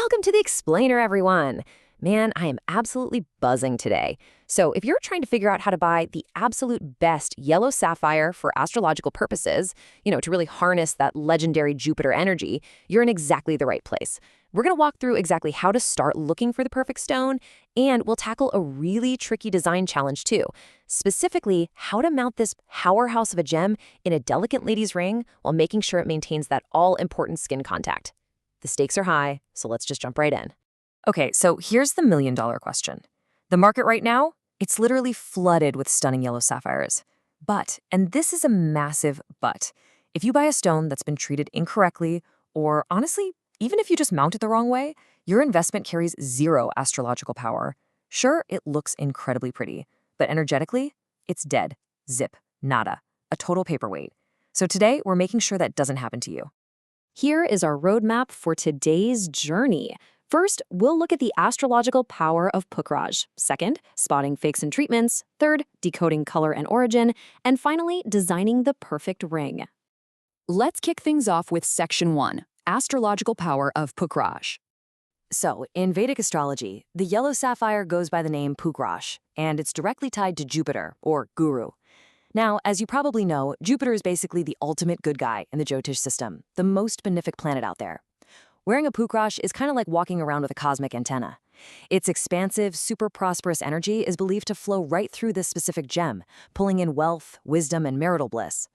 Welcome to the Explainer, everyone. Man, I am absolutely buzzing today. So if you're trying to figure out how to buy the absolute best yellow sapphire for astrological purposes, to really harness that legendary Jupiter energy, you're in exactly the right place. We're going to walk through exactly how to start looking for the perfect stone, and we'll tackle a really tricky design challenge too. Specifically, how to mount this powerhouse of a gem in a delicate lady's ring while making sure it maintains that all-important skin contact. The stakes are high, so let's just jump right in. Okay, so here's the million-dollar question. The market right now, it's literally flooded with stunning yellow sapphires. But, and this is a massive but, if you buy a stone that's been treated incorrectly, or honestly, even if you just mount it the wrong way, your investment carries zero astrological power. Sure, it looks incredibly pretty, but energetically, it's dead. Zip. Nada. A total paperweight. So today, we're making sure that doesn't happen to you. Here is our roadmap for today's journey. First, we'll look at the astrological power of Pukhraj. Second, spotting fakes and treatments. Third, decoding color and origin. And finally, designing the perfect ring. Let's kick things off with Section 1, Astrological Power of Pukhraj. So, in Vedic astrology, the yellow sapphire goes by the name Pukhraj, and it's directly tied to Jupiter, or Guru. Now, as you probably know, Jupiter is basically the ultimate good guy in the Jyotish system, the most benefic planet out there. Wearing a Pukhraj is kind of like walking around with a cosmic antenna. Its expansive, super prosperous energy is believed to flow right through this specific gem, pulling in wealth, wisdom, and marital bliss.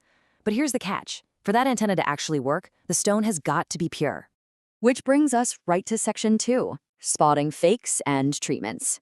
But here's the catch. For that antenna to actually work, the stone has got to be pure. Which brings us right to Section 2, spotting fakes and treatments.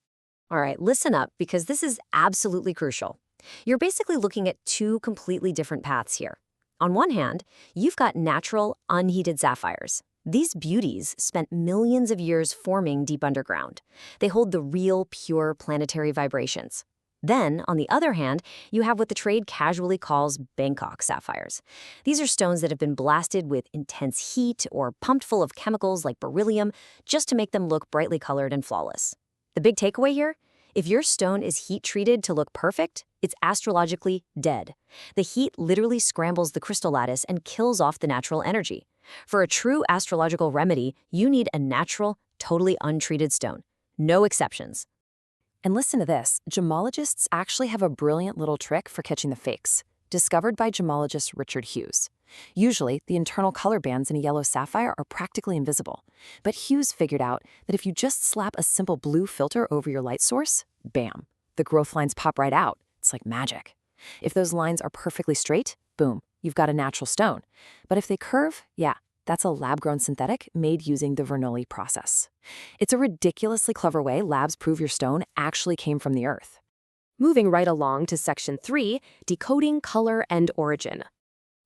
All right, listen up, because this is absolutely crucial. You're basically looking at two completely different paths here. On one hand, you've got natural, unheated sapphires. These beauties spent millions of years forming deep underground. They hold the real, pure planetary vibrations. Then, on the other hand, you have what the trade casually calls Bangkok sapphires. These are stones that have been blasted with intense heat or pumped full of chemicals like beryllium just to make them look brightly colored and flawless. The big takeaway here? If your stone is heat-treated to look perfect, it's astrologically dead. The heat literally scrambles the crystal lattice and kills off the natural energy. For a true astrological remedy, you need a natural, totally untreated stone. No exceptions. And listen to this, gemologists actually have a brilliant little trick for catching the fakes, discovered by gemologist Richard Hughes. Usually, the internal color bands in a yellow sapphire are practically invisible. But Hughes figured out that if you just slap a simple blue filter over your light source, bam, the growth lines pop right out. It's like magic. If those lines are perfectly straight, boom, you've got a natural stone. But if they curve, yeah, that's a lab-grown synthetic made using the Bernoulli process. It's a ridiculously clever way labs prove your stone actually came from the Earth. Moving right along to Section 3, decoding color and origin.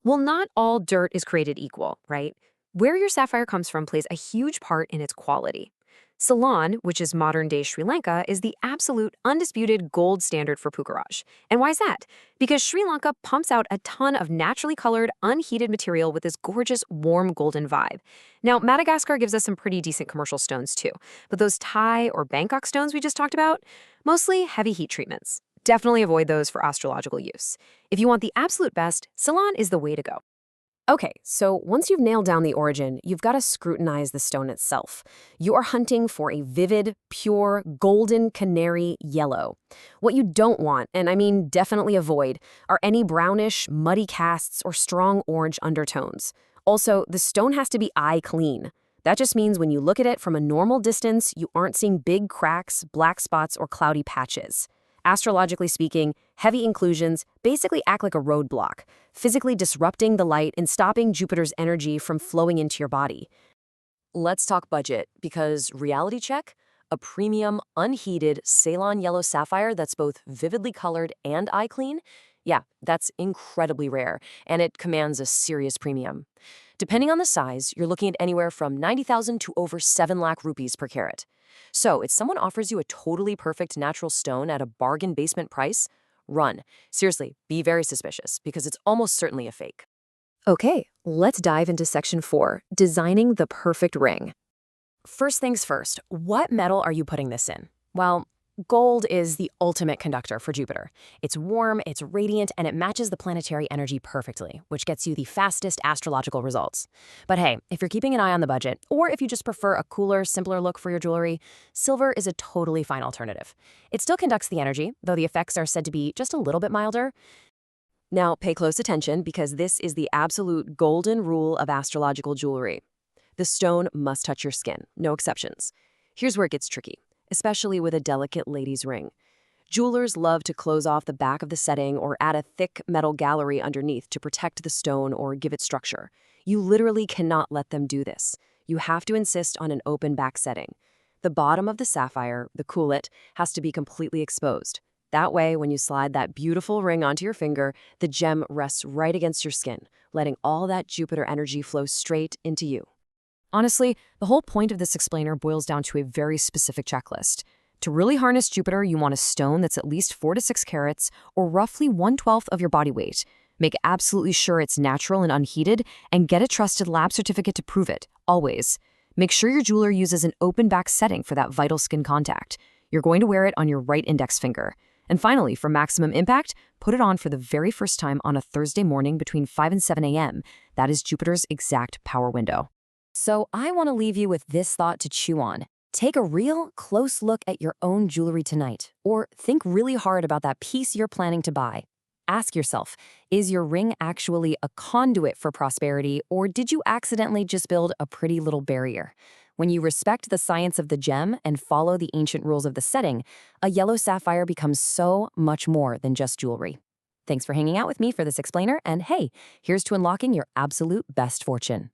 Well, not all dirt is created equal, right? Where your sapphire comes from plays a huge part in its quality. Ceylon, which is modern-day Sri Lanka, is the absolute, undisputed gold standard for Pukhraj. And why is that? Because Sri Lanka pumps out a ton of naturally colored, unheated material with this gorgeous, warm golden vibe. Now, Madagascar gives us some pretty decent commercial stones too, but those Thai or Bangkok stones we just talked about, mostly heavy heat treatments. Definitely avoid those for astrological use. If you want the absolute best, Ceylon is the way to go. Okay, so once you've nailed down the origin, you've got to scrutinize the stone itself. You are hunting for a vivid, pure, golden canary yellow. What you don't want, and I mean definitely avoid, are any brownish, muddy casts or strong orange undertones. Also, the stone has to be eye clean. That just means when you look at it from a normal distance, you aren't seeing big cracks, black spots, or cloudy patches. Astrologically speaking, heavy inclusions basically act like a roadblock, physically disrupting the light and stopping Jupiter's energy from flowing into your body. Let's talk budget, because reality check, a premium, unheated Ceylon yellow sapphire that's both vividly colored and eye clean, yeah, that's incredibly rare, and it commands a serious premium. Depending on the size, you're looking at anywhere from 90,000 to over 7 lakh rupees per carat. So if someone offers you a totally perfect natural stone at a bargain basement price, run. Seriously, be very suspicious, because it's almost certainly a fake. Okay, let's dive into Section 4, designing the perfect ring. First things first, what metal are you putting this in? Well, Gold is the ultimate conductor for Jupiter. It's warm, it's radiant, and it matches the planetary energy perfectly, which gets you the fastest astrological results. But hey, if you're keeping an eye on the budget, or if you just prefer a cooler, simpler look for your jewelry, silver is a totally fine alternative. It still conducts the energy, though the effects are said to be just a little bit milder. Now, pay close attention because this is the absolute golden rule of astrological jewelry. The stone must touch your skin, no exceptions. Here's where it gets tricky, especially with a delicate lady's ring. Jewelers love to close off the back of the setting or add a thick metal gallery underneath to protect the stone or give it structure. You literally cannot let them do this. You have to insist on an open back setting. The bottom of the sapphire, the coolet, has to be completely exposed. That way, when you slide that beautiful ring onto your finger, the gem rests right against your skin, letting all that Jupiter energy flow straight into you. Honestly, the whole point of this explainer boils down to a very specific checklist. To really harness Jupiter, you want a stone that's at least 4 to 6 carats, or roughly 1/12 of your body weight. Make absolutely sure it's natural and unheated, and get a trusted lab certificate to prove it, always. Make sure your jeweler uses an open back setting for that vital skin contact. You're going to wear it on your right index finger. And finally, for maximum impact, put it on for the very first time on a Thursday morning between 5 and 7 a.m. That is Jupiter's exact power window. So I want to leave you with this thought to chew on. Take a real close look at your own jewelry tonight, or think really hard about that piece you're planning to buy. Ask yourself, is your ring actually a conduit for prosperity, or did you accidentally just build a pretty little barrier? When you respect the science of the gem and follow the ancient rules of the setting, a yellow sapphire becomes so much more than just jewelry. Thanks for hanging out with me for this explainer, and hey, here's to unlocking your absolute best fortune.